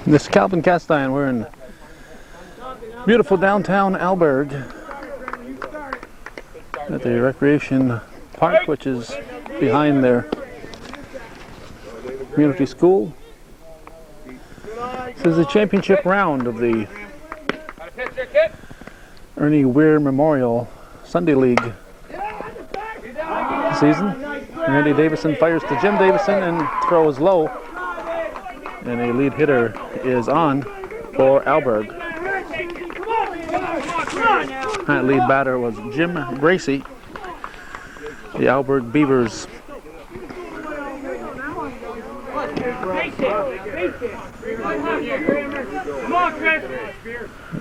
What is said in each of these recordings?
This is Calvin Castine. We're in beautiful downtown Alburg at the recreation park, which is behind their community school. This is the championship round of the Ernie Weir Memorial Sunday League season. Randy Davison fires to Jim Davison and throws low. And a lead hitter is on for Alburg. That lead batter was Jim Bracey, the Alburg Beavers.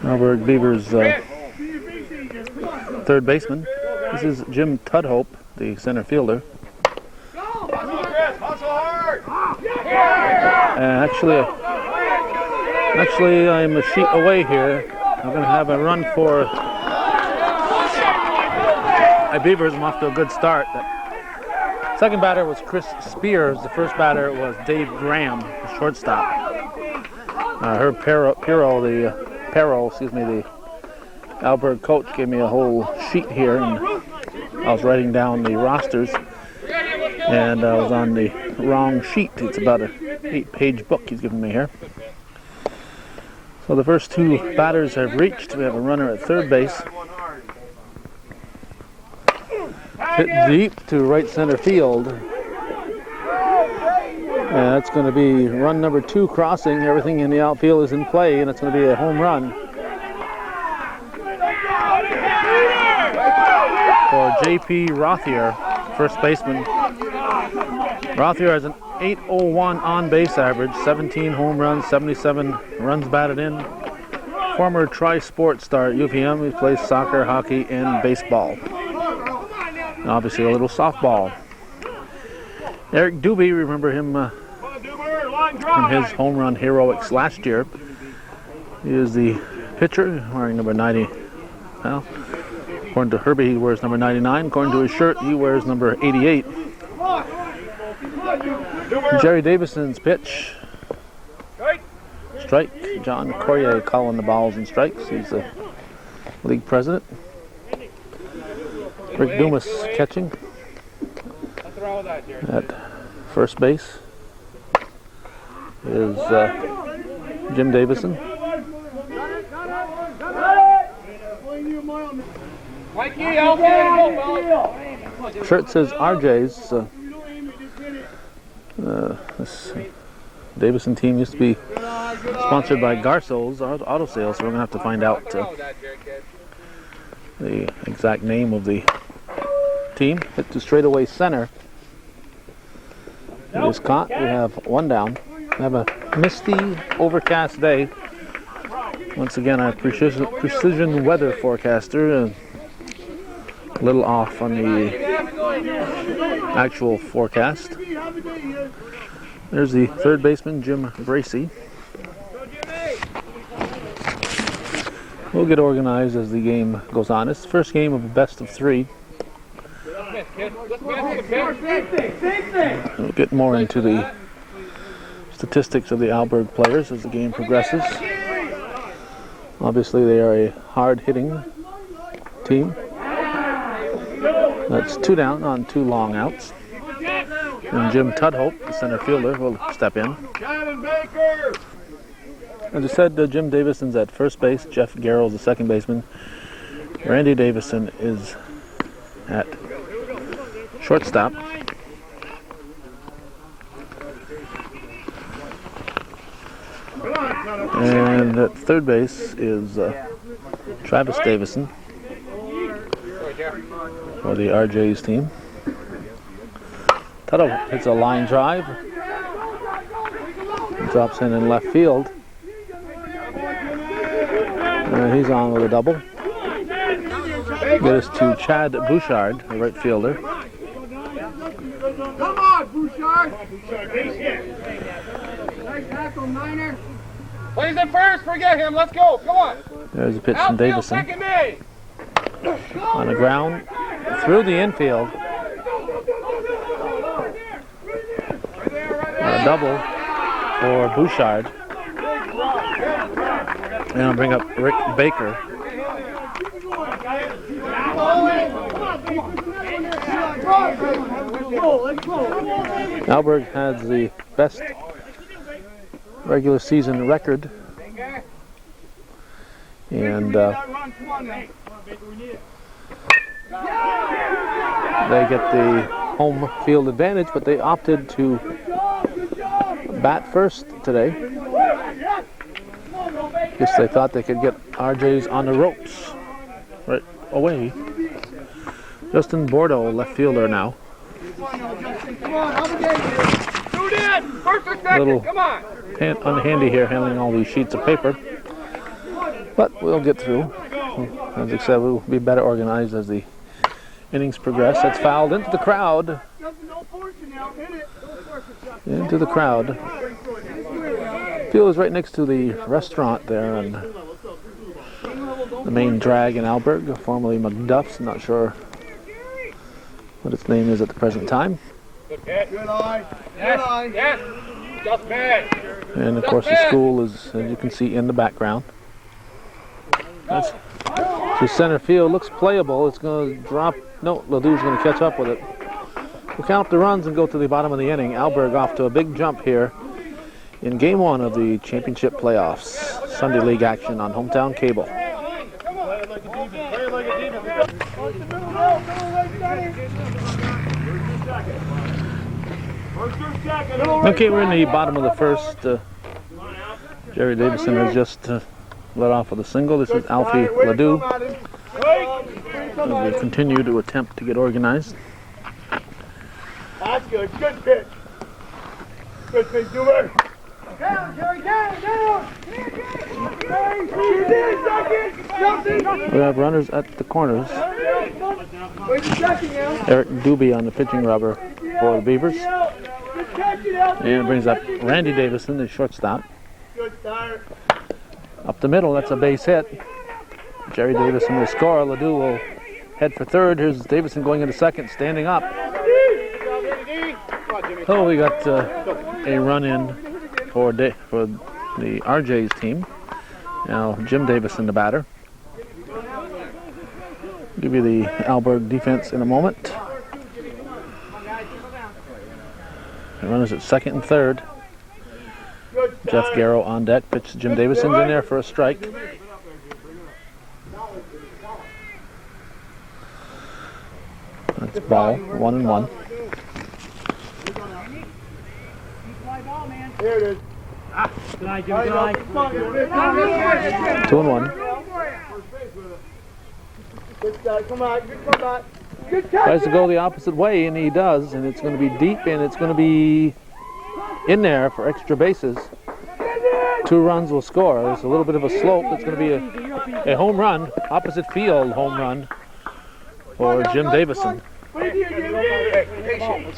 Alburg Beavers third baseman. This is Jim Tudhope, the center fielder. Actually, I'm a sheet away here. I'm going to have a run for my Beavers. I'm off to a good start. The second batter was Chris Spears. The first batter was Dave Graham, the shortstop. Herb Perro, the Alburg coach, gave me a whole sheet here, and I was writing down the rosters, and I was on the wrong sheet. It's about an 8-page book he's given me here. So the first two batters have reached. We have a runner at third base. Hit deep to right center field. And that's going to be run number 2 crossing. Everything in the outfield is in play, and it's going to be a home run for J.P. Rothier, first baseman. Rothier has an .801 on-base average, 17 home runs, 77 runs batted in. Former tri-sport star at UVM. He plays soccer, hockey, and baseball. And obviously a little softball. Eric Doobie, remember him from his home run heroics last year. He is the pitcher, wearing number 90. Well, according to Herbie, he wears number 99. According to his shirt, he wears number 88. Jerry Davison's pitch. Strike. John Corrier calling the balls and strikes. He's the league president. Rick Dumas catching at first base is Jim Davison. Shirt says RJs. This Davison team used to be sponsored by Garcel's Auto Sales, so we're going to have to find out the exact name of the team. Hit to straightaway center. It is caught. We have one down. We have a misty, overcast day. Once again, our precision weather forecaster, a little off on the actual forecast. There's the third baseman, Jim Bracey. We'll get organized as the game goes on. It's the first game of a best of 3. We'll get more into the statistics of the Alburg players as the game progresses. Obviously, they are a hard-hitting team. That's 2 down on 2 long outs. And Jim Tudhope, the center fielder, will step in. As I said, Jim Davison's at first base. Jeff Garrell's the second baseman. Randy Davison is at shortstop. And at third base is Travis Davison for the RJs team. Tuttle hits a line drive. Drops in left field. And he's on with a double. Get us to Chad Bouchard, the right fielder. Come on, Bouchard! Nice tackle, Miner. Plays it first, forget him, let's go, come on. There's a pitch from Davison. On the ground. through the infield. A double for Bouchard. And I'll bring up Rick Baker. Alburg has the best regular season record, and they get the home field advantage, but they opted to bat first today. Guess they thought they could get RJs on the ropes right away. Justin Bordeaux, left fielder now. Little unhandy here, handling all these sheets of paper, but we'll get through. As I said, we'll be better organized as the innings progress. That's fouled into the crowd. Into the crowd. Field is right next to the restaurant there and the main drag in Alburg, formerly McDuff's. I'm not sure what its name is at the present time. Good eye. Good eye. Yes. Just bad. And of course the school is, as you can see, in the background. That's to center field. Looks playable. It's going to drop. No, Ledoux's going to catch up with it. We'll count up the runs and go to the bottom of the inning. Alburg off to a big jump here in Game 1 of the championship playoffs. Sunday League action on Hometown Cable. Okay, we're in the bottom of the first. Jerry Davison has just let off with a single. This is Alfie Ledoux. We'll continue to attempt to get organized. That's good. Good pitch. Good pitch, Dewey. Down, Jerry, down. We have runners at the corners. Eric Doobie on the pitching rubber for the Beavers. And it brings up Randy Davison, the shortstop. Up the middle, that's a base hit. Jerry Davison will score. Ledoux will head for third. Here's Davison going into second, standing up. Oh, we got a run in for the RJs team. Now Jim Davison, the batter. Give you the Alburg defense in a moment. The runners at second and third. Jeff Garrow on deck. Pitch to Jim Davison's in there for a strike. That's ball, 1-1. Here it is. 2-1. Come on, come on. Tries to go the opposite way, and he does, and it's going to be deep, and it's going to be in there for extra bases. 2 runs will score. There's a little bit of a slope. It's going to be a home run, opposite field home run for Jim Davison.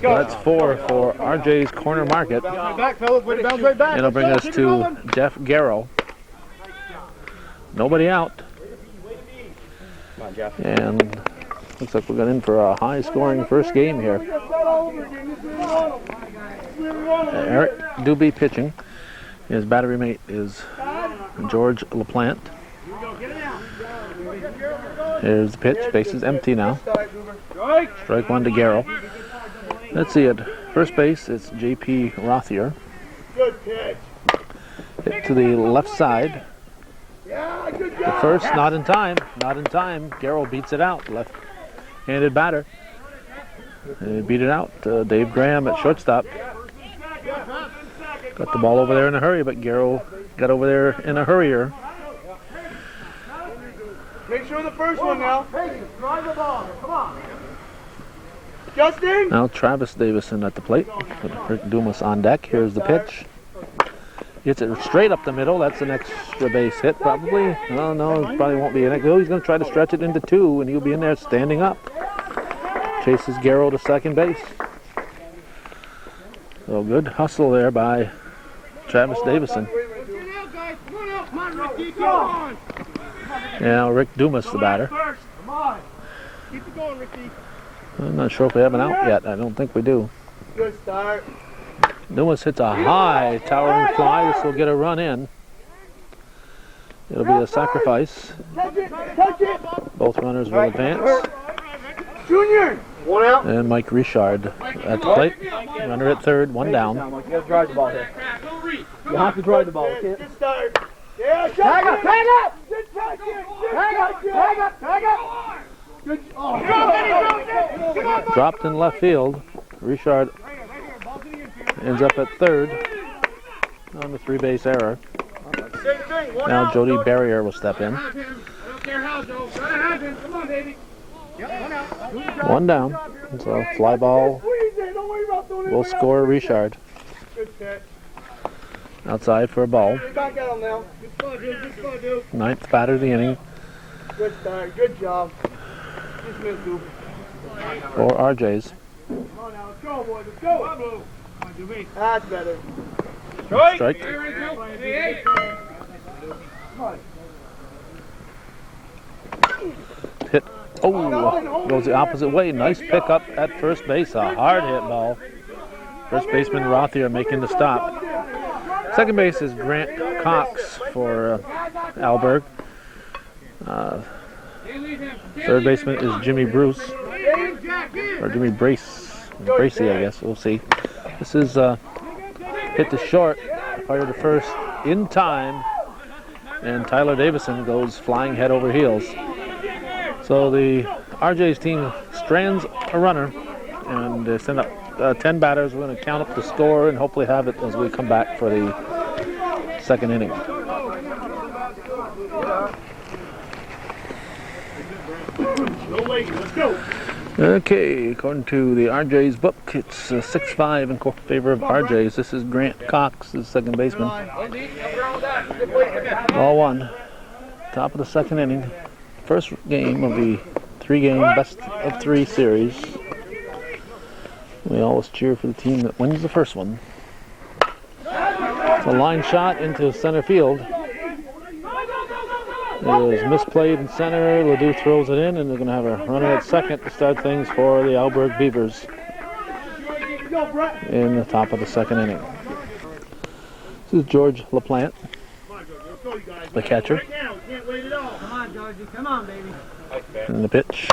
That's 4 for RJ's corner market. It'll bring us to Jeff Garrow. Nobody out. And looks like we're going in for a high-scoring first game here. Eric Doobie pitching. His battery mate is George LaPlante. Here's the pitch. Base is empty now. Strike 1 to Garrow. Let's see, at first base, it's J.P. Rothier. Hit to the left side. The first, not in time. Not in time. Garrow beats it out. Left-handed batter. They beat it out. Dave Graham at shortstop. Got the ball over there in a hurry, but Garrow got over there in a hurrier. Make sure the first one now. Drive the ball. Come on. Justin. Now Travis Davison at the plate. With Rick Dumas on deck. Here's the pitch. Gets it straight up the middle. That's an extra base hit, probably. Oh, no, it probably won't be in it. He's going to try to stretch it into 2, and he'll be in there standing up. Chases Garrow to second base. So good hustle there by Travis Davison. Now Rick Dumas, the batter. Keep it going, Ricky. I'm not sure if we have an out yet. I don't think we do. Good start. Lewis hits a high towering fly. This will get a run in. It'll be a sacrifice. Touch it. Touch it. Both runners will advance. Junior. One out. And Mike Richard at the plate. Runner at third, one down. You have to drive the ball here. You have to drive the ball, okay? Good start. Yeah, Tag up, tag up! Good touch it. Tag up, tag up, tag up! Good. Oh. Come on. Dropped in left field. Richard ends up at third on the 3-base error. Same thing. One Now out. Jody Barrier will step in. I don't care how, Joe. Gotta have him. Come on, baby. Yep, one out. One down. So fly ball Squeeze it. Don't worry about doing will score Richard. Good catch. Outside for a ball. Back at him now. Good spot, dude. Good spot, dude. Ninth batter of the inning Good start. Good job. Just missed, dude. for RJs. Come on now. Let's go, boys. Let's go. Come on, Blue. That's better. Strike. Hey. Hit. Oh, goes the opposite way. Nice pickup at first base. A hard hit ball. First baseman Rothier making the stop. Second base is Grant Cox for Alburg. Third baseman is Jimmy Bruce, or Jimmy Bracey, I guess. We'll see. This is hit to short, fired to first in time, and Tyler Davison goes flying head over heels. So the RJ's team strands a runner, and they send up 10 batters. We're going to count up the score and hopefully have it as we come back for the second inning. Let's go. Okay, according to the RJ's book, it's 6-5 in favor of RJ's. This is Grant Cox, the second baseman. Ball one. Top of the second inning. First game of the 3-game best of 3 series. We always cheer for the team that wins the first one. It's a line shot into center field. It is misplayed in center. Ledoux throws it in, and they're going to have a runner at second to start things for the Alburg Beavers in the top of the second inning. This is George LaPlante, the catcher. Come on, Georgie. Come on, baby. And the pitch.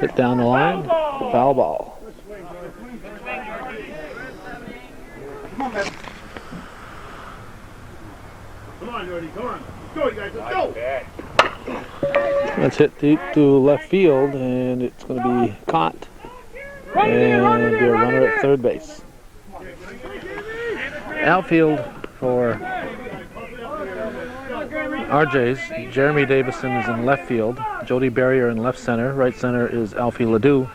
Hit down the line. Foul ball. Come on, Jordy. Come on. Let's go, you guys. Let's go. That's hit deep to left field, and it's going to be caught. And be a runner at third base. Outfield for RJ's. Jeremy Davison is in left field. Jody Barrier in left center. Right center is Alfie Ledoux.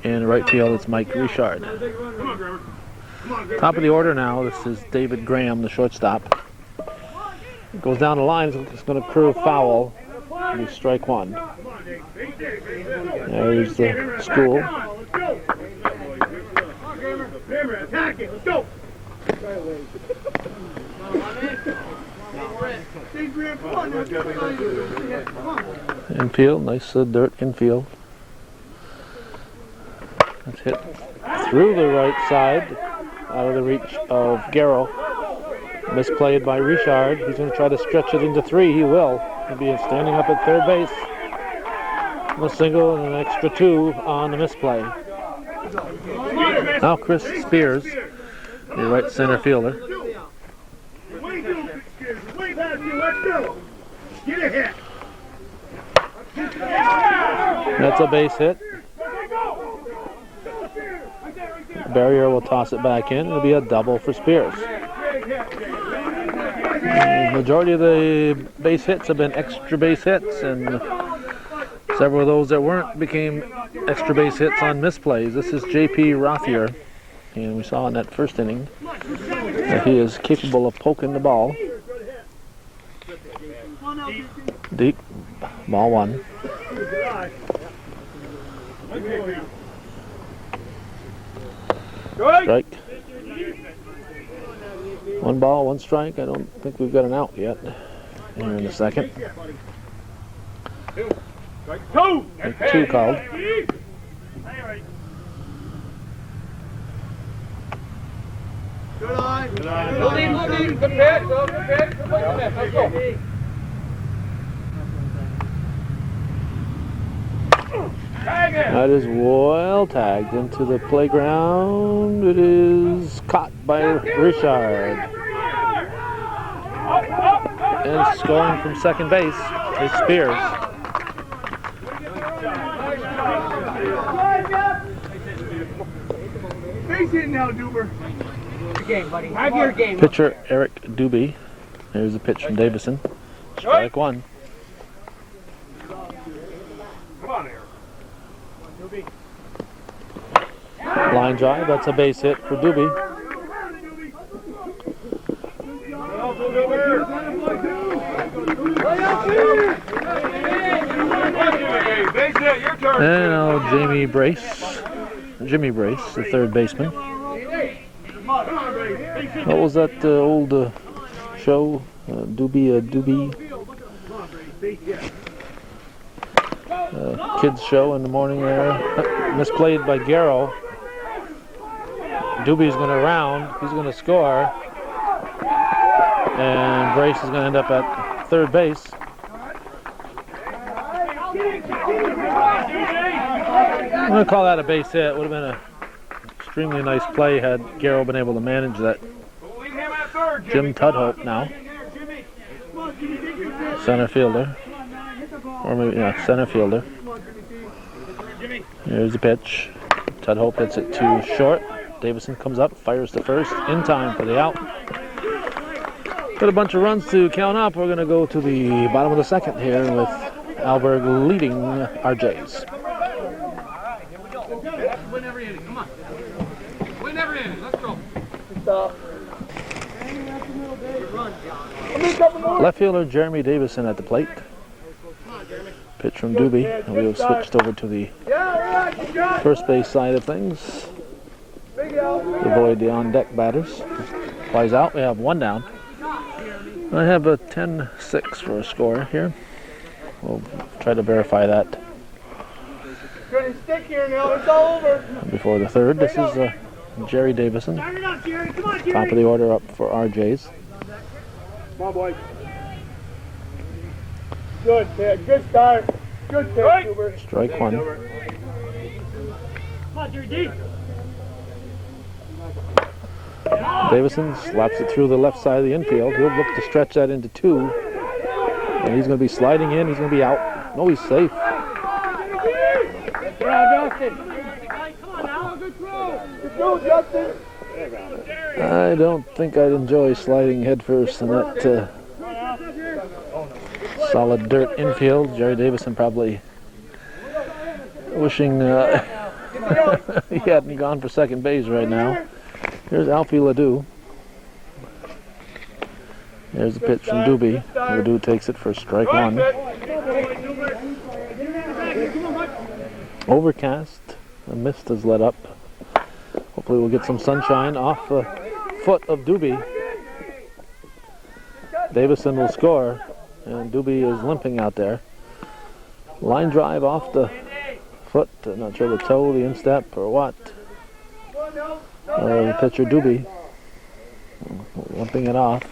In right field, it's Mike Richard. Top of the order now, this is David Graham, the shortstop. It goes down the line, it's going to curve foul. It'll be strike one. There's the school. Let's go. Infield, nice dirt infield. That's hit through the right side, out of the reach of Garrow. Misplayed by Richard. He's going to try to stretch it into 3. He will. He'll be standing up at third base. A single and an extra 2 on the misplay. Now Chris Spears, the right center fielder. That's a base hit. Barrier will toss it back in. It'll be a double for Spears. The majority of the base hits have been extra base hits, and several of those that weren't became extra base hits on misplays. This is J.P. Rothier, and we saw in that first inning that he is capable of poking the ball. Deep, ball one. Strike. 1 ball, 1 strike. I don't think we've got an out yet here in the second. Two called. Good eye. Good pitch. Good pitch. Let's go. That is well tagged into the playground. It is caught by Richard. And scoring from second base is Spears. Base hit now, Duber. Your game, buddy. Have your game. Pitcher Eric Doobie. There's a pitch from Davison. Strike one. Come on, Eric. Line drive. That's a base hit for Doobie. Base hit, your turn. And now Jimmy Brace, the third baseman. What was that old show? Doobie kids show in the morning there. Misplayed by Garrow. Doobie's going to round. He's going to score. And Brace is going to end up at third base. I'm going to call that a base hit. It would have been an extremely nice play had Garrow been able to manage that. Jim Tudhope now. Center fielder. Or maybe, yeah, center fielder. Here's the pitch. Tudhope hits it too short. Davison comes up, fires to first, in time for the out. Got a bunch of runs to count up. We're going to go to the bottom of the second here with Alburg leading RJs. Win every inning. Come on. Win every inning. Let's go. Left fielder Jeremy Davison at the plate. Pitch from Doobie, and we have switched over to the first base side of things. Avoid the on-deck batters. Flies out. We have one down. I have a 10-6 for a score here. We'll try to verify that before the third. This is Jerry Davison. Top of the order up for RJs. Come on, boys. Good pitch. Good start. Good pitch, Duber. Strike one. Davison slaps it through the left side of the infield. He'll look to stretch that into two. And he's going to be sliding in. He's going to be out. No, he's safe. I don't think I'd enjoy sliding headfirst in that solid dirt infield. Jerry Davison probably wishing he hadn't gone for second base right now. Here's Alfie Ledoux. There's the pitch from Doobie. Ledoux takes it for strike one. Overcast. The mist has let up. Hopefully we'll get some sunshine off the foot of Doobie. Davison will score, and Doobie is limping out there. Line drive off the foot. Not sure the toe, the instep, or what. The pitcher Doobie limping it off.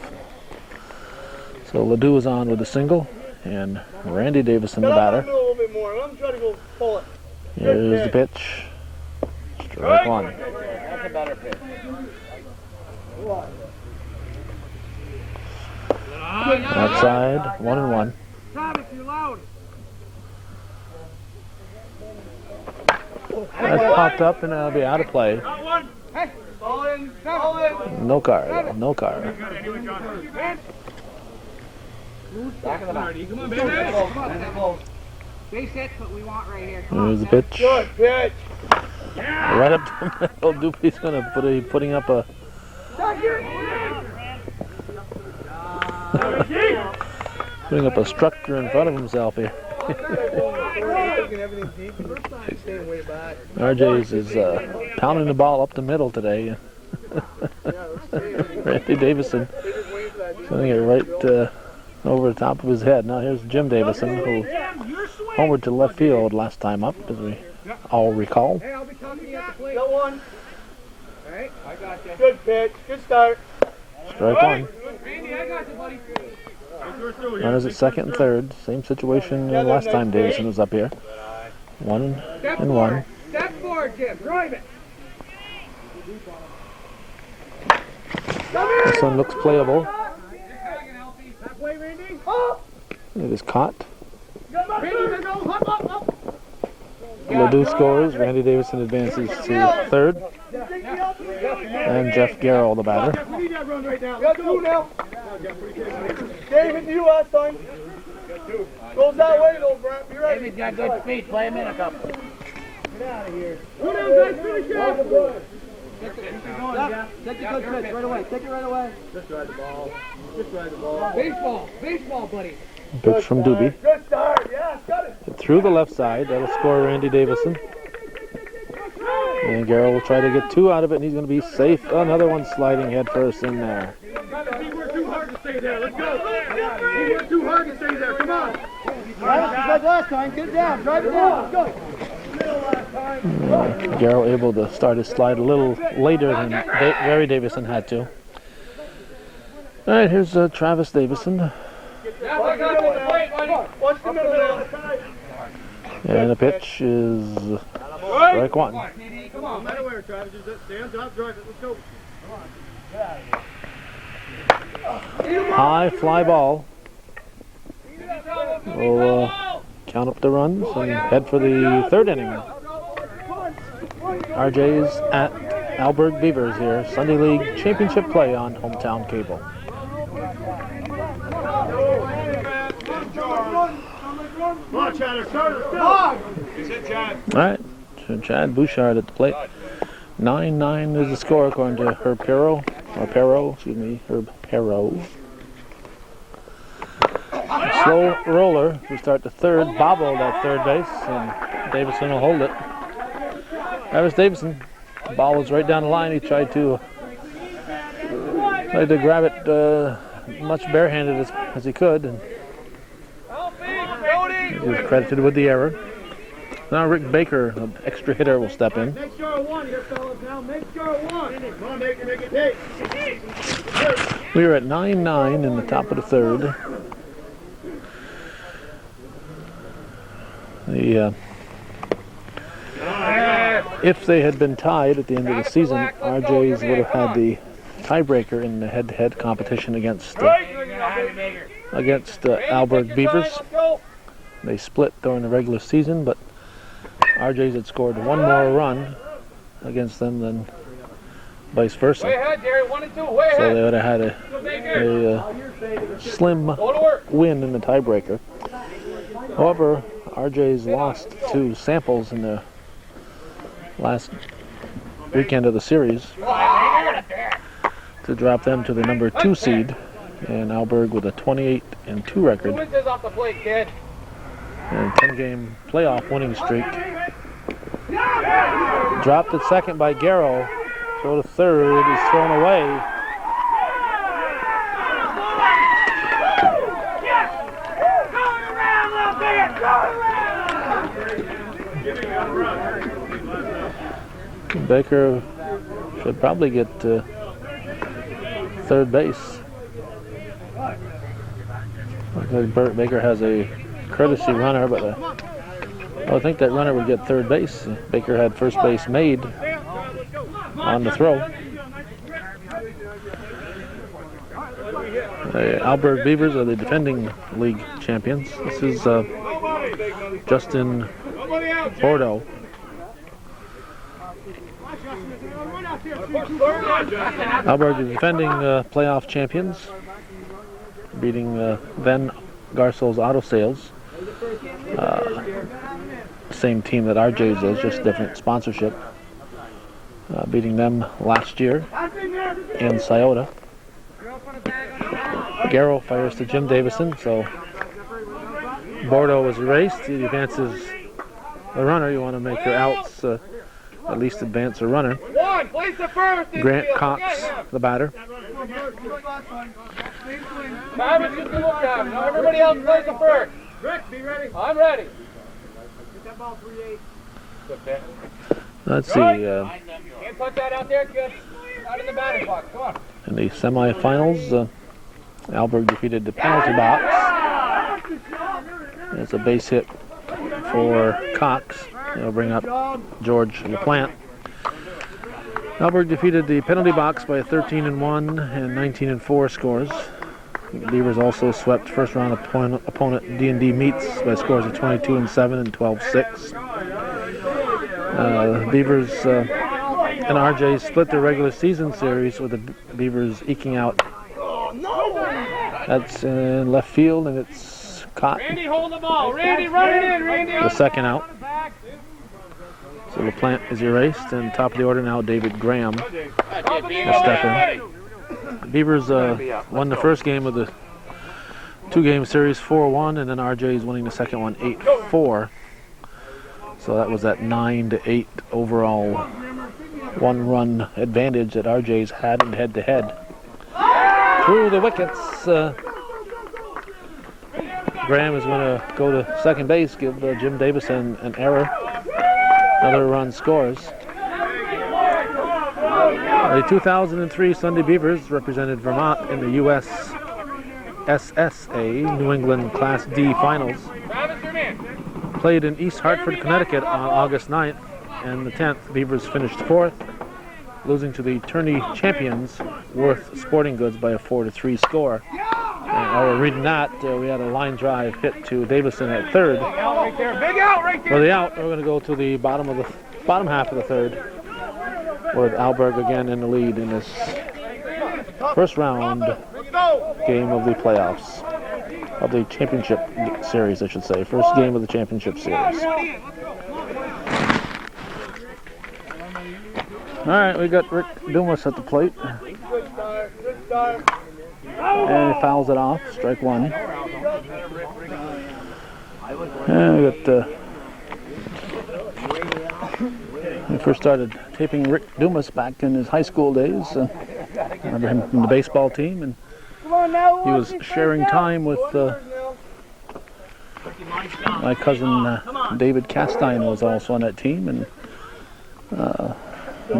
So Ledoux is on with a single, and Randy Davison the batter. Here's the pitch. Strike one. That's a better pitch. Outside, 1-1. That's popped up and it'll be out of play. No card, no card. Back of the back. Come on, baby. Base hit, what we want right here. Here's the pitch. Good pitch. Right up to the middle. Doobie's going to putting up a putting up a structure in front of himself here. RJ's is pounding the ball up the middle today. Randy Davison sending it right over the top of his head. Now here's Jim Davison, who homered to left field last time up, as we all recall. Hey, I'll be talking to you at the plate. Got one. All right, I got you. Good pitch. Good start. Strike one. Randy, I got you, buddy. Runners at second and third. Same situation last time Davison was up here. 1 Step and forward. 1. Step forward, Jim. Drive it. This one looks playable. Halfway, Randy. It is caught. Randy, go. Up. Ledoux scores. Randy Davison advances to third. And Jeff Garrell, the batter. We need that run right now. Got two now. David, you last time. Goes that way though, Brent. You're right. David's got good feet. Play him in a couple. Get out of here. Go down, guys. Finish it. Take the good pitch right away. Take it right away. Just ride the ball. Just ride the ball. Baseball, buddy. Pitch from Doobie. Good start. Yeah, got it. Through the left side. That'll score Randy Davison. And Garrell will try to get 2 out of it, and he's going to be safe. Another one sliding head first in there. He worked too hard to stay there. Let's go. He worked too hard to stay there. Come on. Just like last time. Get it down. Drive it down. Let's go. Garrell able to start his slide a little later than Gary Davison had to. All right, here's Travis Davison. Watch the middle. And the pitch is strike one. Come on. No matter where, Travis. Just stay on top. Drive it. Let's go. High fly ball. We'll count up the runs and head for the third inning. RJs at Alburg Beavers here. Sunday League Championship play on Hometown Cable. Come on, Chad. All right, so Chad Bouchard at the plate. 9-9 is the score according to Herb Perro. Herb Perro. Slow roller. We start the third, bobbled at third base, and Davison will hold it. Travis Davison, the ball was right down the line. He tried to grab it much barehanded as he could, and he was credited with the error. Now Rick Baker, an extra hitter, will step in. Make sure one here, fellas. Now make sure one. Come on, Baker, make it take. We are at 9-9 in the top of the third. If they had been tied at the end of the season, RJs would have had the tiebreaker in the head-to-head competition against Alburg Beavers. They split during the regular season, but RJs had scored one more run against them than vice versa. Way ahead, Jerry. 1 and 2. Way ahead. So they would have had a slim win in the tiebreaker. However, RJs lost to Samples in the last weekend of the series to drop them to the number 2 seed, and Alburg with a 28-2 record Off the plate, kid. and 10-game playoff winning streak. Dropped at second by Garrow. Throw to third is thrown away. Baker should probably get third base. Looks like Burt Baker has a courtesy runner, but I think that runner would get third base. Baker had first base made on the throw. The Alburg Beavers are the defending league champions. This is Justin Bordeaux. Alburg is defending playoff champions, beating then Garcel's Auto Sales. Same team that RJ's is, just different sponsorship. Beating them last year in Scioto. Garrow fires to Jim Davison, so Bordeaux is erased. He advances the runner. You want to make your outs at least advance a runner. Grant Cox, the batter. Travis, just look down. Now everybody else plays the first. Rick, be ready. I'm ready. Get that ball 3-8. Okay. Let's see. Can't put that out there, kid. Out in the batting box. Come on. In the semifinals, Alburg defeated the penalty box. It's a base hit for Cox. It'll bring up George LaPlante. Alburg defeated the penalty box by 13-1 and 19-4 scores. The Beavers also swept first round opponent D&D Meats by scores of 22-7 and 12-6. Beavers and RJs split their regular season series with the Beavers eking out. That's in left field, and it's caught. Randy, hold the ball. Randy, run it in, Randy. The second out. So LaPlante is erased, and top of the order now, David Graham will step in. The Beavers won the first game of the two-game series 4-1, and then RJ's winning the second one 8-4. So that was that 9-8 overall one-run advantage that RJ's had in head-to-head. Through the wickets, Graham is going to go to second base, give Jim Davison an error. Another run scores. The 2003 Sunday Beavers represented Vermont in the U.S. SSA New England Class D Finals. Played in East Hartford, Connecticut on August 9th and the 10th. Beavers finished fourth, losing to the tourney champions Worth Sporting Goods by a 4-3 score. And while we're reading that, we had a line drive hit to Davison at third. Big out right there. For the out, we're going to go to the bottom half of the third, with Alburg again in the lead in this first round game of the playoffs, of the championship series, I should say. First game of the championship series. All right, we got Rick Dumas at the plate. And he fouls it off, strike one. And we got, we first started taping Rick Dumas back in his high school days. I remember him from the baseball team, and he was sharing time with my cousin David Castine was also on that team, and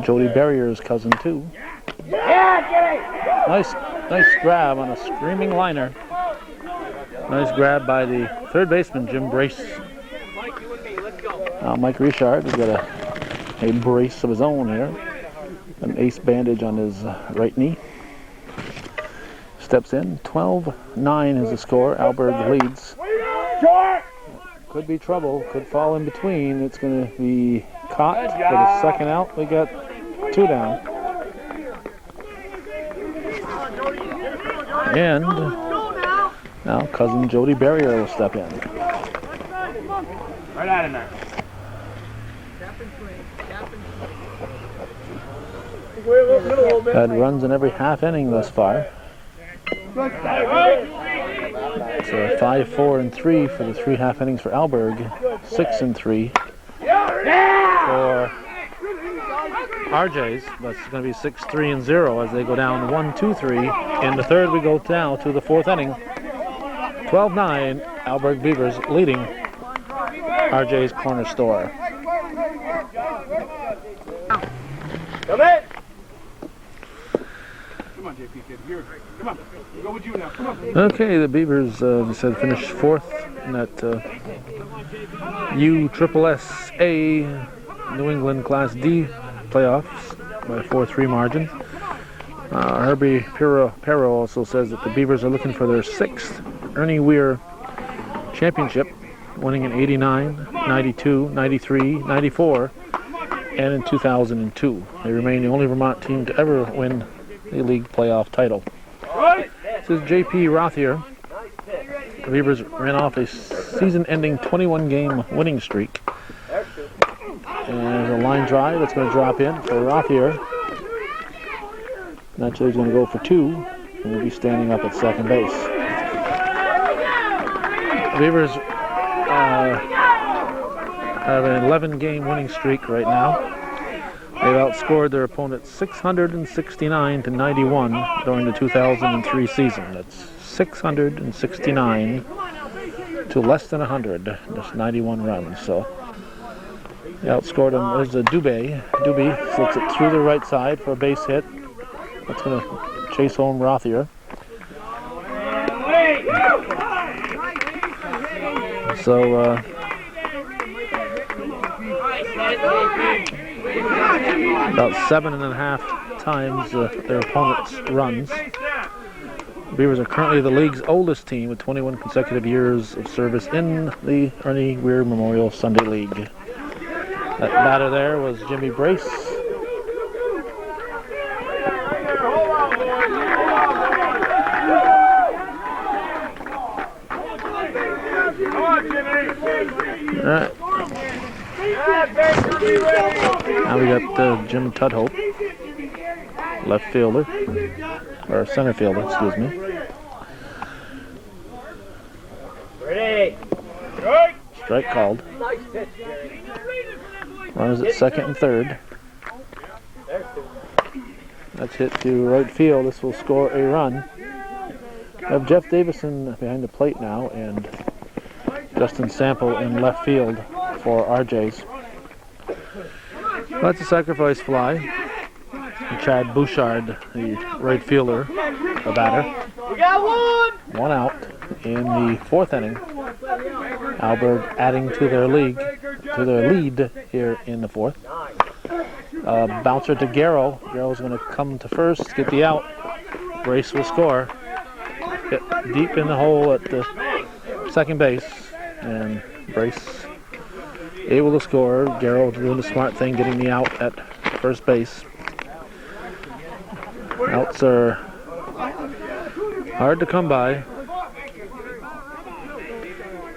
Jody Barrier's cousin too. Nice grab on a screaming liner. Nice grab by the third baseman, Jim Brace. Mike Richard has got a brace of his own here. An ace bandage on his right knee. Steps in. 12-9 is the score. Alburg leads. Could be trouble. Could fall in between. It's going to be caught for the second out. We got two down. And now cousin Jody Barrier will step in. Right out of there. Had runs in every half inning thus far. So 5-4-3 for the three half innings for Alburg. 6-3 for RJs. That's going to be 6-3-0 as they go down 1-2-3. In the third, we go now to the fourth inning. 12-9, Alburg Beavers leading RJ's Corner Store. Come in. Come on, JP kid. Here. Come on. We'll go with you now. Come on. Okay, the Beavers, they said, finished fourth in that USSSA New England Class D playoffs by a 4-3 margin. Herbie Perro also says that the Beavers are looking for their sixth Ernie Weir championship, winning in 89, 92, 93, 94, and in 2002. They remain the only Vermont team to ever win a league playoff title. This is J.P. Rothier. The Beavers ran off a season-ending 21-game winning streak. And there's a line drive that's going to drop in for Rothier. Naturally, he's going to go for two, and he'll be standing up at second base. The Beavers have an 11-game winning streak right now. They've outscored their opponents 669 to 91 during the 2003 season. That's 669 to less than 100, just 91 runs. So they outscored them. There's a Dubé. Dubé flips it through the right side for a base hit. That's going to chase home Rothier. So about 7.5 times their opponent's runs. The Beavers are currently the league's oldest team with 21 consecutive years of service in the Ernie Weir Memorial Sunday League. That batter there was Jimmy Brace. All right. Now we got Jim Tudhope, left fielder, or center fielder, excuse me. Ready. Strike called. Runners at second and third. That's hit to right field. This will score a run. We have Jeff Davison behind the plate now, and Justin Sample in left field for RJs. That's a sacrifice fly. And Chad Bouchard, the right fielder, the batter. We got one. One out in the fourth inning. Alburg adding to their lead here in the fourth. Bouncer to Garrow. Garrow's going to come to first, get the out. Brace will score. Hit deep in the hole at the second base, and Brace able to score. Garrow doing the smart thing, getting the out at first base. Outs are hard to come by.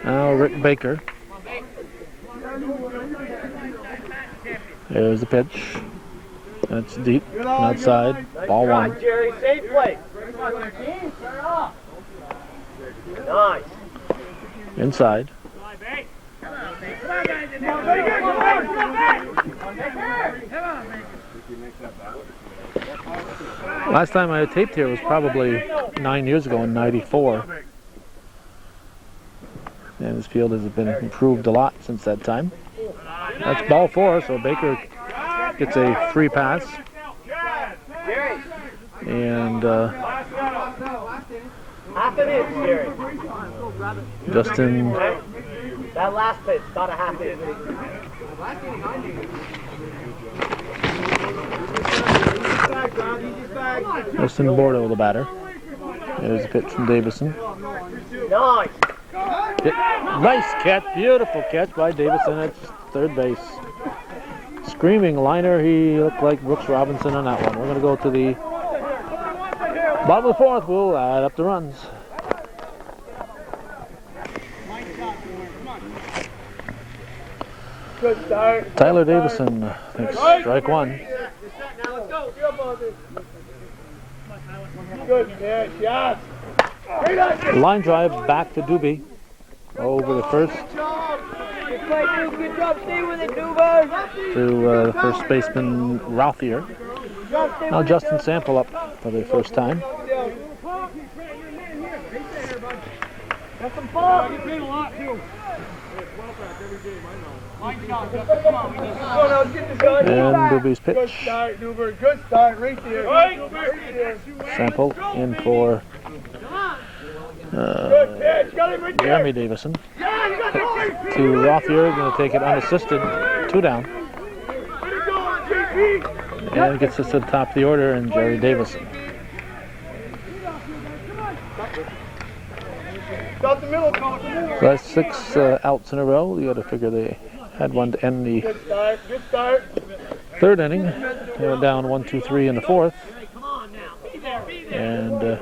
Now Rick Baker. There's the pitch. That's deep, outside, ball one. Jerry, safe play. Nice. Inside. Last time I taped here was probably 9 years ago in '94. And this field has been improved a lot since that time. That's ball four, so Baker gets a free pass. And half an inch, Jerry. Justin. That last pitch, got a half inch. Justin Bordeaux, the batter. There's a pitch from Davison. Nice. Nice catch, beautiful catch by Davison at third base. Screaming liner, he looked like Brooks Robinson on that one. We're going to go to the bottom of the fourth. We'll add up the runs. Good start. Tyler Davison takes strike one. Good catch, yes. Line drive back to Doobie. Over the first. Good job, stay with it, Duber. To the first baseman, Rothier. Now Justin Sample up for the first time. That's some ball. And Doobie's pitch. Good start, Duber. Good start, right there. Right there. Sample in for Jeremy Davison. To Rothier, going to take it unassisted, 2 down. And gets us to the top of the order, and Jerry Davison. Got the middle. So that's 6 outs in a row. You got to figure they had one to end the Good start. third inning. They went down 1-2-3 in the fourth. And the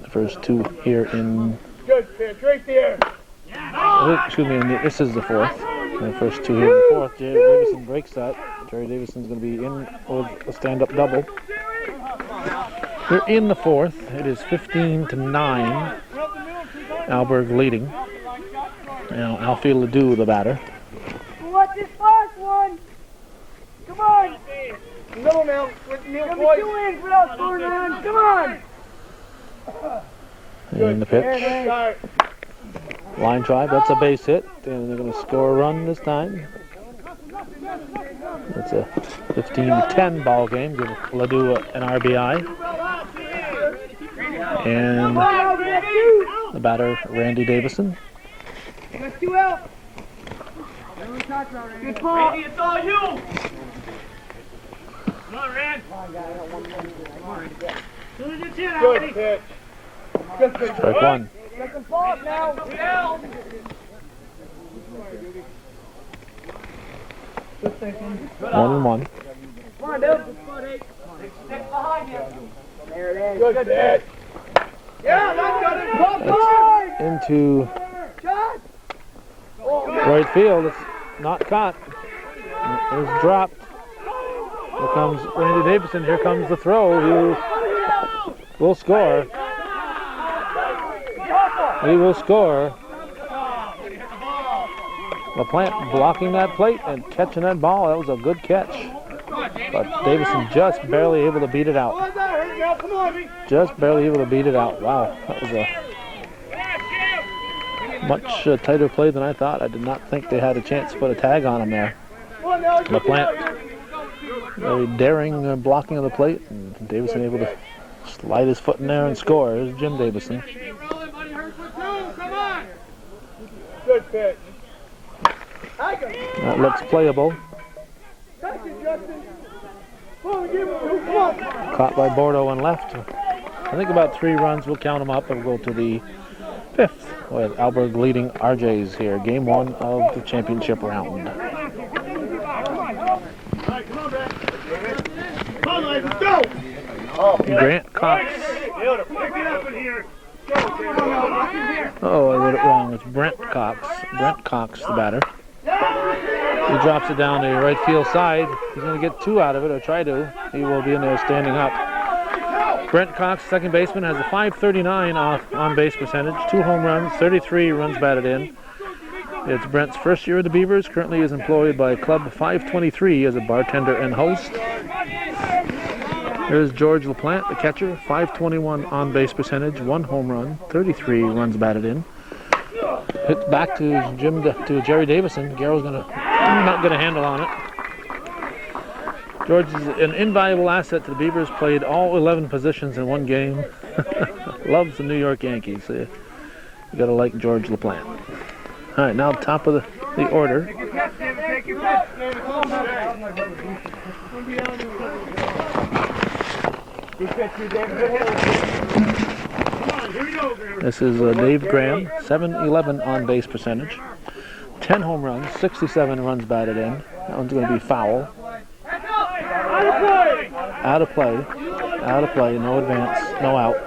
first 2 here in. Good pitch, right there. Excuse me, this is the fourth. And the first 2 here in the fourth. Jerry Davison breaks that. Jerry Davison's going to be in with a stand-up double. We're in the fourth. It is 15-9. Alburg leading. Now Alfie Ledoux, the batter. What's this last one? Come on! Middle now, with Neil boys. 2 in without scoring runs. Come on! And the pitch. Line drive, that's a base hit. And they're going to score a run this time. It's a 15-10 ball game. Give Ledoux an RBI. And the batter, Randy Davison. That's 2 out. Good ball. Randy, it's all you. Come on, Rand. Good pitch. Good pitch. Strike one. Let them fall up now. Good thinking. 1-1. Come on, dude. Stick behind you. There it is. Good pitch. Yeah, that's got it. Into Shot. right field. It's not caught. It was dropped. Here comes Randy Davison. Here comes the throw. He will score. He will score. LaPlante blocking that plate and catching that ball. That was a good catch. But Davison just barely able to beat it out. Just barely able to beat it out. Wow, that was a much tighter play than I thought. I did not think they had a chance to put a tag on him there. LaPlante very daring blocking of the plate, and Davison able to slide his foot in there and score. Here's Jim Davison. Good pitch. That looks playable. Caught by Bordeaux and left. I think about 3 runs. We'll count them up and we'll go to the 5th with Alburg leading RJs here. Game 1 of the championship round. Grant Cox. Oh, I wrote it wrong. It's Brent Cox. Brent Cox, the batter. He drops it down the right field side. He's going to get 2 out of it, or try to. He will be in there standing up. Brent Cox, second baseman, has a .539 on base percentage, 2 home runs, 33 runs batted in. It's Brent's first year with the Beavers. Currently is employed by Club 523 as a bartender and host. Here's George LaPlante, the catcher, .521 on base percentage, 1 home run, 33 runs batted in. Hit back to Jerry Davison. Garrow's not gonna handle on it. George is an invaluable asset to the Beavers. Played all 11 positions in 1 game. Loves the New York Yankees. So you gotta like George LaPlante. All right, now top of the order. This is Dave Graham, 711 on base percentage, 10 home runs, 67 runs batted in. That one's going to be foul. Out of play, no advance, no out.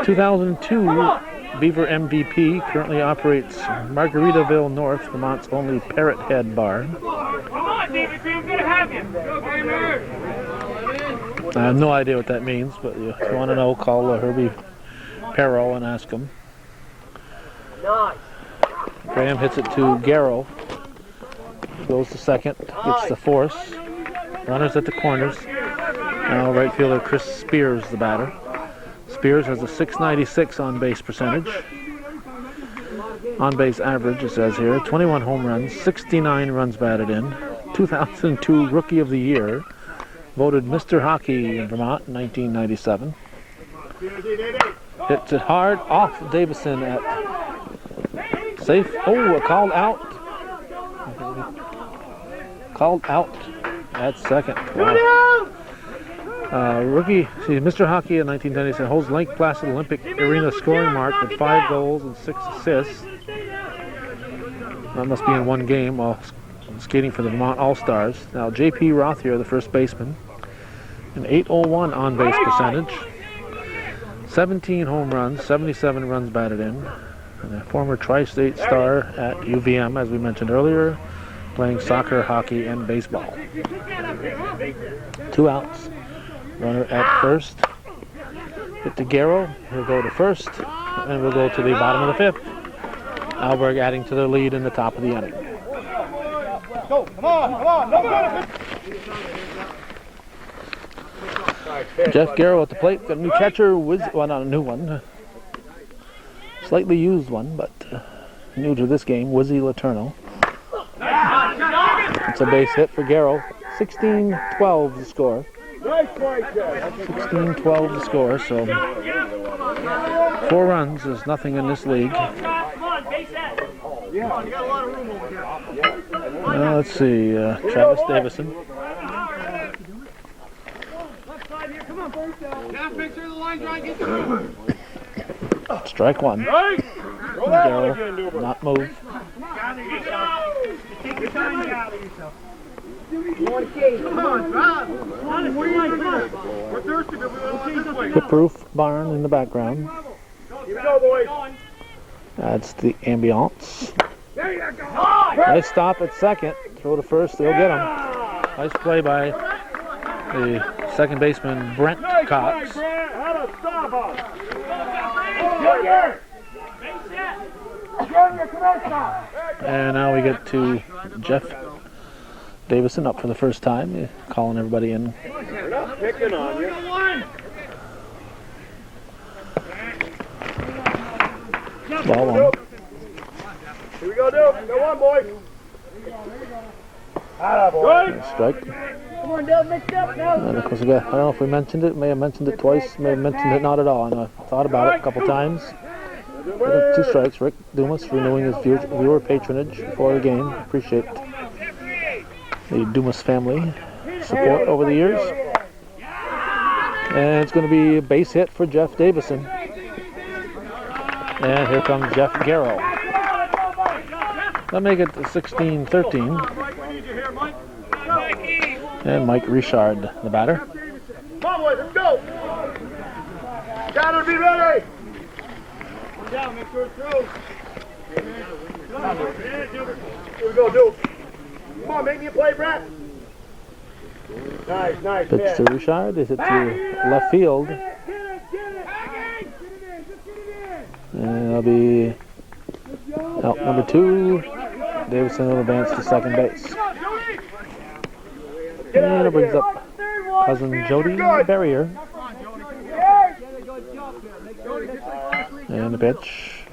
2002 Beaver MVP, currently operates Margaritaville North, Vermont's only Parrot Head bar. Come on, David Graham, good to have you. I have no idea what that means, but if you want to know, call Herbie Perro and ask him. Graham hits it to Garrow. Goes to second, gets the force. Runners at the corners. Now right fielder Chris Spears, the batter. Spears has a .696 on base percentage. On base average, it says here, 21 home runs, 69 runs batted in. 2002 Rookie of the Year. Voted Mr. Hockey in Vermont in 1997. Hits it hard off Davison at safe. Oh, called out. Called out at second. Wow. Mr. Hockey in 1997 holds Lake Placid Olympic Arena scoring mark with 5 goals and 6 assists. That must be in 1 game while skating for the Vermont All-Stars. Now J.P. Rothier, the first baseman, an .801 on base percentage, 17 home runs, 77 runs batted in, and a former tri-state star at UVM, as we mentioned earlier, playing soccer, hockey, and baseball. 2 outs. Runner at first. Hit to Garrow. He'll go to first, and we'll go to the bottom of the 5th. Alburg adding to their lead in the top of the inning. go. Come on. No good. Jeff Garrow at the plate. Got a new catcher. Well, not a new one. Slightly used one, but new to this game. Wizzy Letourneau. It's a base hit for Garrow. 16-12 the score. 16-12 the score, so 4 runs is nothing in this league. Let's see, Travis Davison. Strike one. Garrow, not move. Take your time, gather yourself. We're thirsty, but we want this way. The proof barn in the background. Here we go, boys. That's the ambiance. Nice stop at second. Throw to first, they'll get him. Nice play by the second baseman, Brent Cox. And now we get to Jeff Davison up for the first time, calling everybody in. We're not picking on you. Ball one. Here we go, Duke. Go on, boys. Good. Strike. Come on, Dale, mix up now. And of course, I don't know if we mentioned it. May have mentioned it twice. May have mentioned it not at all. I know I thought about it a couple times. 2 strikes. Rick Dumas renewing his viewer patronage for the game. Appreciate the Dumas family support over the years. And it's going to be a base hit for Jeff Davison. And here comes Jeff Garrow. That'll make it 16-13. And Mike Richard, the batter. Come on, boys, let's go. Gotta be ready. Down, make sure it's through. Here we go, Duke. Come on, make me a play, Brett. Nice. Pitch to Richard. Is it to left field? And it'll be out number 2. Davison will advance to second base. And it brings up cousin Jody Barrier. And the pitch.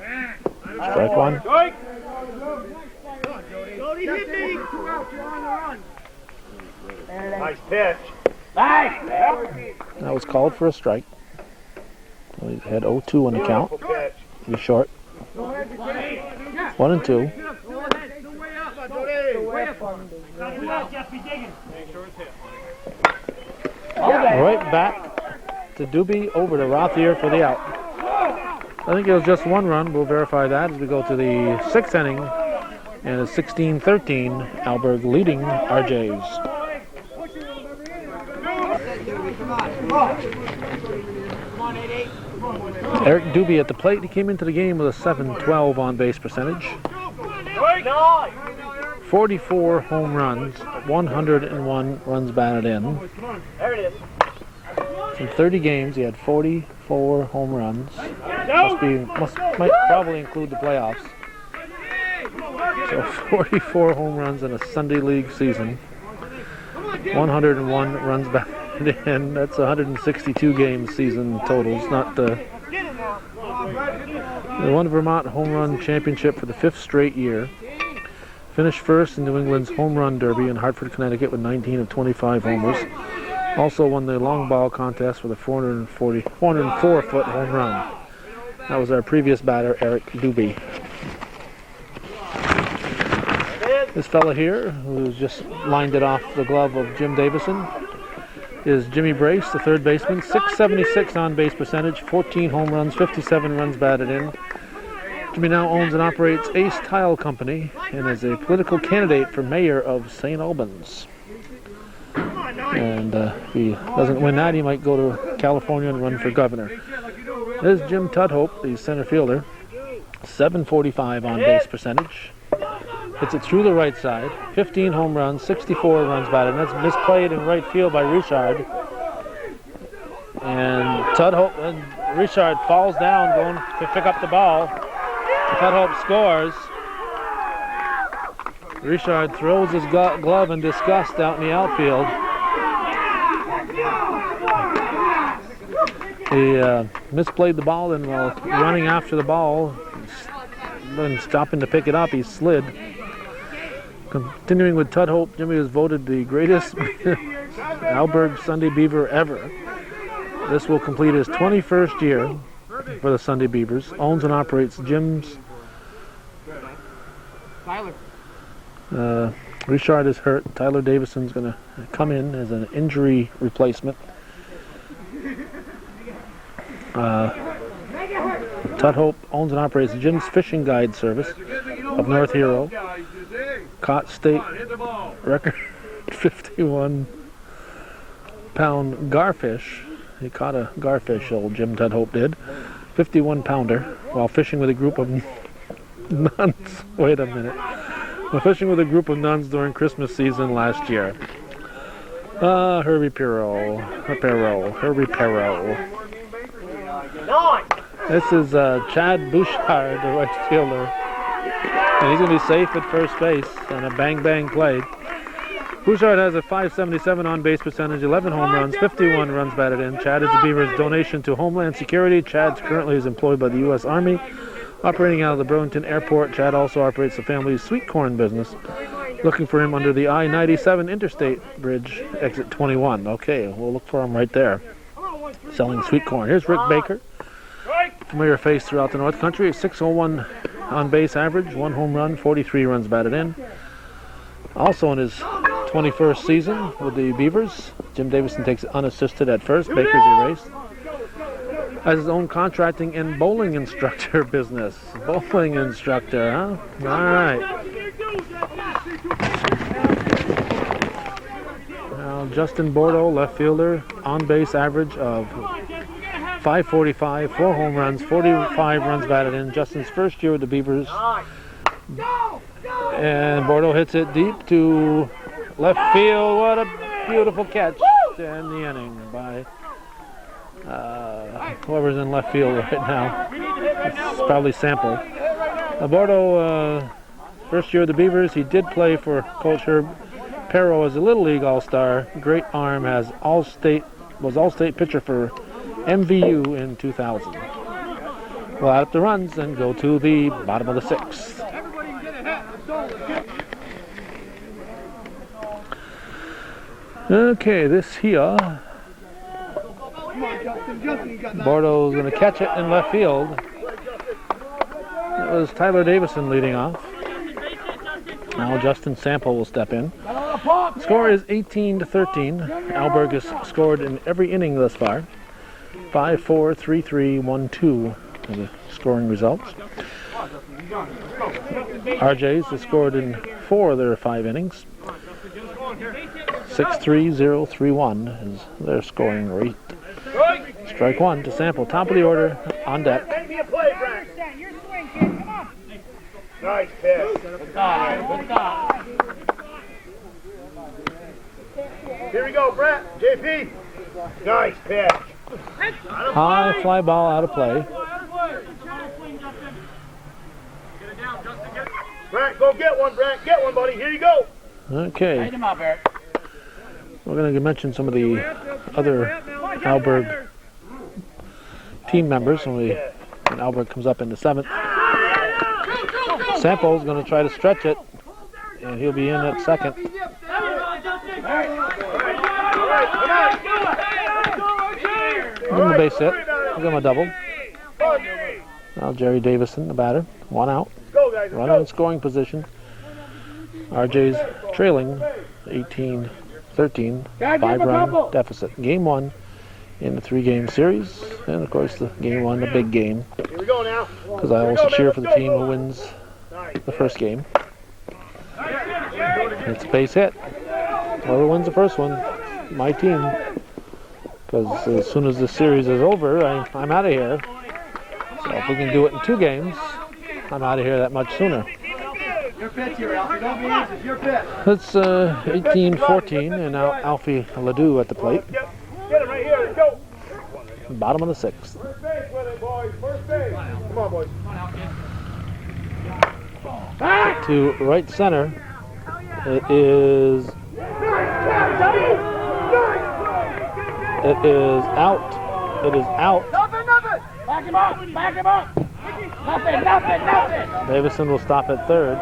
Strike one. Nice pitch. That was called for a strike. So he had 0-2 on the count. Be short. 1 and 2. Right back to Doobie, over to Rothier for the out. I think it was just 1 run. We'll verify that as we go to the 6th inning. And it's 16-13. Alburg leading RJs. Eric Doobie at the plate. He came into the game with a .712 on base percentage. 44 home runs, 101 runs batted in. In 30 games, he had 44 home runs. Might probably include the playoffs. So 44 home runs in a Sunday League season. 101 runs batted in. That's 162 game season totals. Not the won Vermont Home Run Championship for the 5th straight year. Finished first in New England's Home Run Derby in Hartford, Connecticut with 19 of 25 homers. Also won the long ball contest with a 404-foot home run. That was our previous batter, Eric Doobie. This fella here, who's just lined it off the glove of Jim Davison, is Jimmy Brace, the third baseman. .676 on base percentage, 14 home runs, 57 runs batted in. Jimmy now owns and operates Ace Tile Company and is a political candidate for mayor of St. Albans. And if he doesn't win that, he might go to California and run for governor. There's Jim Tudhope, the center fielder. .745 on base percentage. Hits it through the right side. 15 home runs, 64 runs batted. And that's misplayed in right field by Richard. And Tudhope and Richard falls down going to pick up the ball. Tudhope scores. Richard throws his glove in disgust out in the outfield. He misplayed the ball, and while running after the ball and stopping to pick it up, he slid. Continuing with Tudhope, Jimmy was voted the greatest Alburg Sunday Beaver ever. This will complete his 21st year for the Sunday Beavers. Owns and operates gyms. Tyler. Richard is hurt. Tyler Davison's going to come in as an injury replacement. Tudhope owns and operates Jim's Fishing Guide Service of North Hero. Caught state record 51-pound garfish. He caught a garfish, old Jim Tudhope did. 51-pounder while fishing with a group of nuns. Wait a minute. While fishing with a group of nuns during Christmas season last year. Herbie Perot. This is Chad Bouchard, the right fielder. And he's going to be safe at first base on a bang-bang play. Bouchard has a .577 on-base percentage, 11 home runs, 51 runs batted in. Chad is the Beavers' donation to Homeland Security. Chad currently is employed by the U.S. Army, operating out of the Burlington Airport. Chad also operates the family's sweet corn business. Looking for him under the I-97 Interstate Bridge, exit 21. Okay, we'll look for him right there, selling sweet corn. Here's Rick Baker. Familiar face throughout the North Country. 601 on-base average, 1 home run, 43 runs batted in. Also in his 21st season with the Beavers, Jim Davison takes it unassisted at first. Baker's erased. Has his own contracting and bowling instructor business. Bowling instructor, huh? All right. Now Justin Bordeaux, left fielder, on-base average of .545, 4 home runs, 45 runs batted in. Justin's first year with the Beavers. And Bordeaux hits it deep to left field. What a beautiful catch to end the inning by whoever's in left field right now. It's probably Sample. Bordeaux, first year of the Beavers, he did play for Coach Herb Perot as a Little League All-Star. Great arm, was All-State pitcher for MVU in 2000. We'll add up the runs and go to the bottom of the 6th. Okay, this here. Bordeaux's going to catch it in left field. That was Tyler Davison leading off. Now Justin Sample will step in. The score is 18-13. Alburg has scored in every inning thus far. 5-4, 3-3, 1-2 are the scoring results. RJs have scored in 4 of their 5 innings. 6-3, 0-3-1 is their scoring rate. Strike 1 to Sample. Top of the order on deck. Nice pitch. Here we go, Brett. JP. Nice pitch. High fly ball out of play. Brett, go get one, Brett. Get one, buddy. Here you go. Okay. We're going to mention some of the other Alburg team members when Alburg comes up in the 7th. Sample's going to try to stretch it, and he'll be in at second. Give him a base hit. Give him a double. Now Jerry Davison, the batter. 1 out. Runner in scoring position. RJ's trailing 18-13, 5-run deficit. Game 1 in the 3-game series, and of course the game 1, the big game. Here we go now. Because I also cheer for the team who wins the first game. It's a base hit. Whoever wins the first one, my team. Because as soon as the series is over, I'm out of here. So if we can do it in 2 games, I'm out of here that much sooner. Your pitch here, Alfie. Don't be easy. Your pitch. It's 18-14, and now Alfie Ledoux at the plate. Get him right here. Let's go. Bottom of the 6th. First base with it, boys. First base. Come on, boys. To right center. It is out. It is out. Nothing. Back him up. Nothing. Davison will stop at third.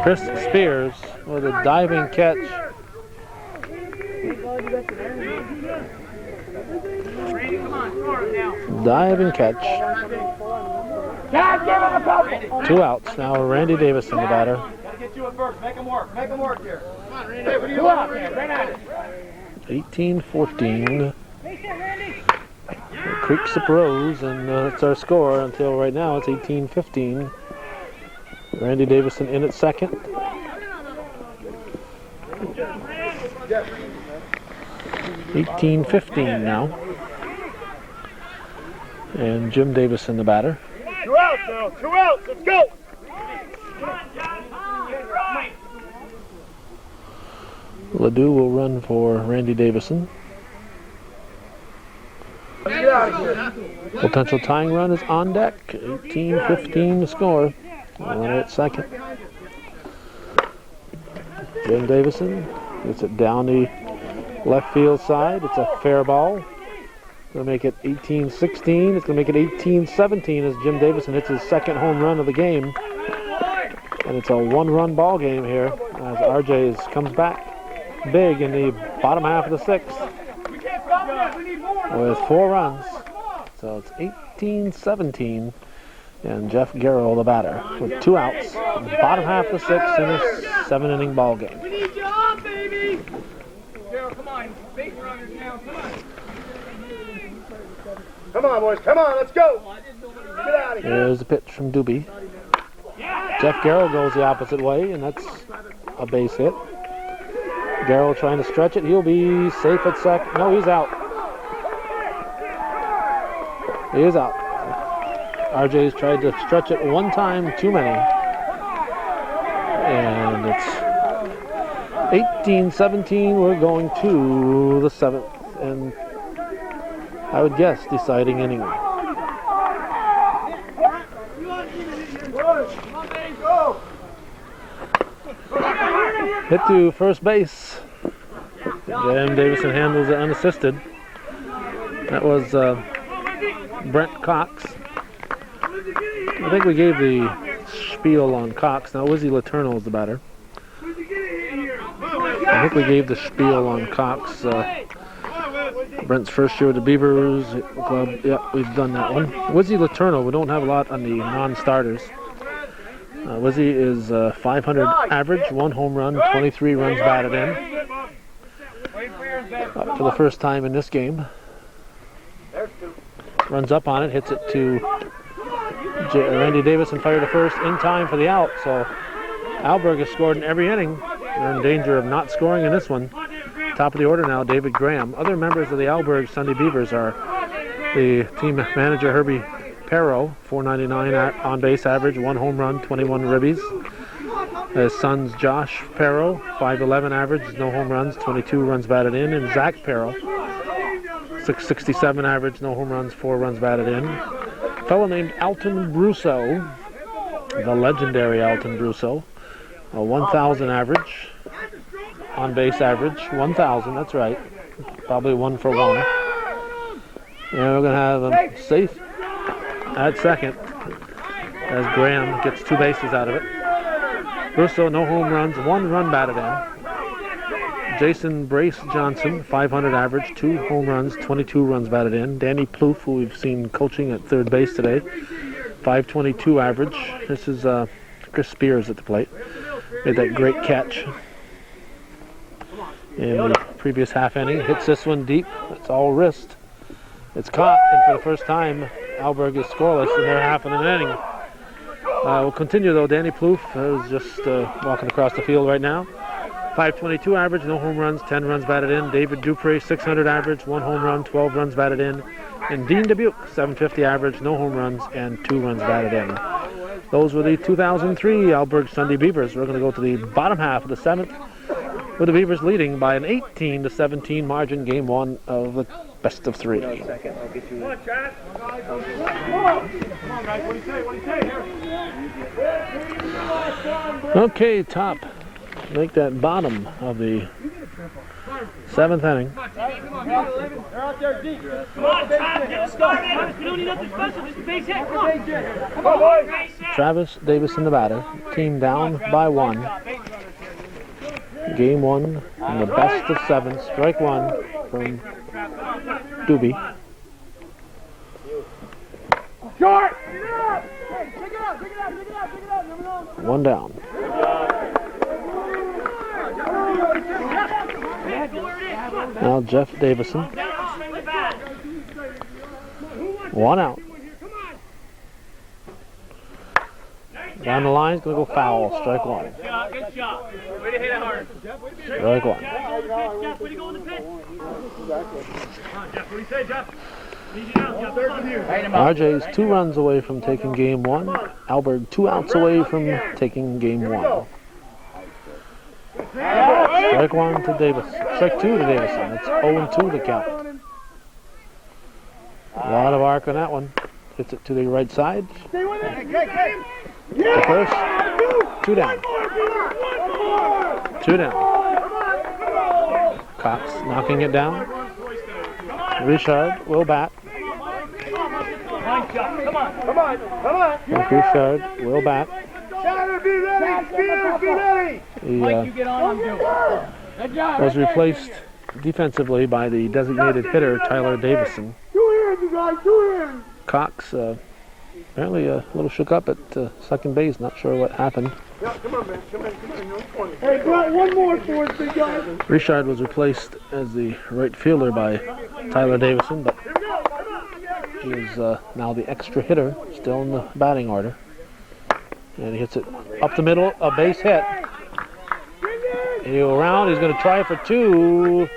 Chris Spears with a diving catch. Diving catch. 2 outs. Now Randy Davison, the batter. Get you at first. Make him work here. Come on, Randy. Hey, what are you Go out there. Right at it. 18-14. Creeksup Rose, and that's our score until right now. It's 18-15. Randy Davison in at second. 18-15 now. And Jim Davison, the batter. 2 outs now. 2 outs. Let's go. Ledoux will run for Randy Davison. Get out of here. Potential tying run is on deck. 18-15 to score. Runner at second. Jim Davison gets it down the left field side. It's a fair ball. Going to make it 18-16. It's going to make it 18-17 as Jim Davison hits his second home run of the game. And it's a 1-run ball game here as RJs comes back big in the bottom half of the 6th with 4 runs. So it's 18-17, and Jeff Garrow, the batter, with 2 outs in the bottom half of the 6th in a 7-inning ball game. We need you on, baby. Gerald, come on. Big runners now. Come on. Come on, boys. Come on. Let's go. Get out of here. Here's a pitch from Doobie. Jeff Garrow goes the opposite way, and that's a base hit. Garrow trying to stretch it. He'll be safe at second. No, he's out. He is out. RJ's tried to stretch it one time too many. And it's 18-17. We're going to the 7th. And I would guess deciding inning. Hit to first base. Jim Davison handles it unassisted. That was Brent Cox. I think we gave the spiel on Cox. Now Wizzy Letourneau is the batter. I think we gave the spiel on Cox. Brent's first year with the Beavers club. Yeah, we've done that one. Wizzy Letourneau, we don't have a lot on the non-starters. Wizzy is 500 average, 1 home run, 23 runs batted in. Up for the first time in this game. Runs up on it, hits it to Randy Davison, fired to first in time for the out. So Alburg has scored in every inning. They're in danger of not scoring in this one. Top of the order now, David Graham. Other members of the Alburg Sunday Beavers are the team manager Herbie Perro, 499 on base average, 1 home run, 21 ribbies. His sons Josh Perro, 5'11 average, no home runs, 22 runs batted in, and Zach Perro, 667 average, no home runs, 4 runs batted in. A fellow named Alton Brusso, the legendary Alton Brusso, a 1,000 average, on base average, 1,000, that's right, probably 1 for 1. And we're going to have him safe at second as Graham gets 2 bases out of it. Russo, no home runs, 1 run batted in. Jason Brace Johnson, 500 average, 2 home runs, 22 runs batted in. Danny Plouffe, who we've seen coaching at third base today, 522 average. This is Chris Spears at the plate. Made that great catch in the previous half inning. Hits this one deep. It's all wrist. It's caught, and for the first time, Alburg is scoreless in their half of an inning. We'll continue though. Danny Plouffe is just walking across the field right now. 522 average, no home runs, 10 runs batted in. David Dupree, 600 average, 1 home run, 12 runs batted in. And Dean Dubuque, 750 average, no home runs, and 2 runs batted in. Those were the 2003 Alburg Sunday Beavers. We're going to go to the bottom half of the 7th with the Beavers leading by an 18-17 margin, game 1 of the best of 3. Come on, Travis. Come on, guys. What do you say? What do you say here? Okay, top. Make that bottom of the 7th inning. They're out there deep. Come on, Travis, get us started. We don't need nothing special, just a base hit. Come on. Come on, boys. Travis Davison, the batter. Team down by 1. Game 1 in the best of 7. Strike 1 from Doobie. Short. 1 down. Now Jeff Davison. 1 out. Down the line, he's going to go foul. Strike 1. Good shot. Way to hit it hard. Strike 1. Jeff, way to go in the pit. Come on, Jeff. What do you say, Jeff? Need you now, Jeff. Third with you. RJ's 2 runs away from taking game 1. Alburg 2 outs away from taking game 1. Strike 1 to Davis. Strike 2 to Davison. That's 0-2 to count. A lot of arc on that one. Hits it to the right side. To first. 2 down. 2 down. Cox knocking it down. Richard will bat. Come on. Richard will bat. Be ready. He was replaced defensively by the designated hitter, Tyler Davison. 2 hands, you guys. 2 hands. Cox apparently a little shook up at second base. Not sure what happened. Yeah, come on, man. Come on. Hey, got one more for us, big guy. Richard was replaced as the right fielder by Tyler Davison, but he is now the extra hitter, still in the batting order. And he hits it up the middle, a base hit. He'll around, he's going to try for 2.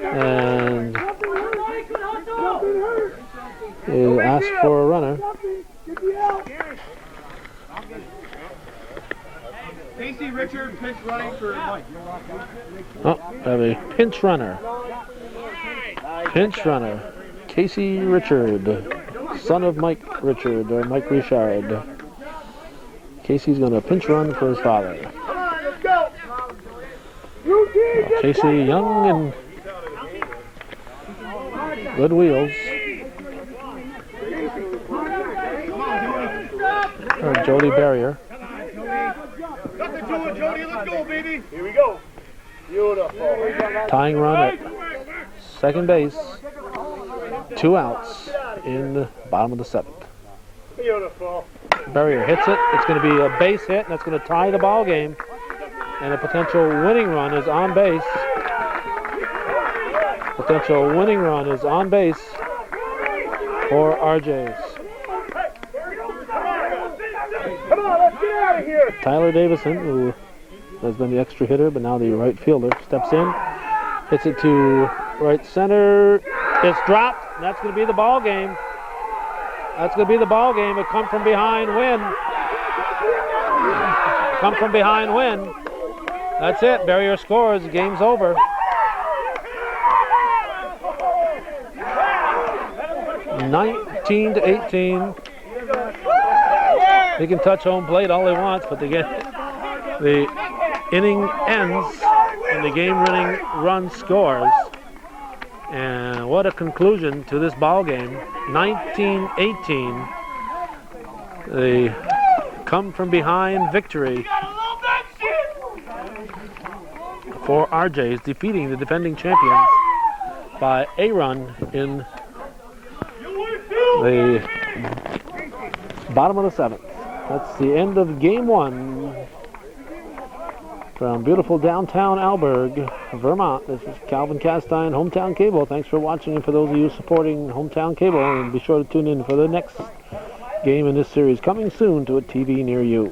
And he'll ask for a runner. Casey Richard, pitch running for Mike. Oh, have a pinch runner. Pinch runner. Casey Richard, son of Mike Richard, or Mike Richard. Casey's going to pinch run for his father. Come on, let's go. Casey young and good wheels. Or Jody Barrier. Nothing to it, Jody. Let's go, baby. Here we go. Beautiful. Tying run at second base. 2 outs in the bottom of the 7th. Beautiful. Barrier hits it. It's going to be a base hit, and that's going to tie the ball game. And a potential winning run is on base. Potential winning run is on base for RJs. Come on, let's get out of here. Tyler Davison, who has been the extra hitter, but now the right fielder, steps in, hits it to right center. It's dropped. That's going to be the ball game. That's going to be the ball game. A come from behind win. Come from behind win. That's it. Barrier scores. The game's over. (19-18). He can touch home plate all he wants, but the inning ends and the game-winning run scores. And what a conclusion to this ball game. 19-18. The come-from-behind victory for RJs, defeating the defending champions by a run in the bottom of the 7th. That's the end of game 1 from beautiful downtown Alburg, Vermont. This is Calvin Castine, Hometown Cable. Thanks for watching, and for those of you supporting Hometown Cable, and be sure to tune in for the next game in this series, coming soon to a TV near you.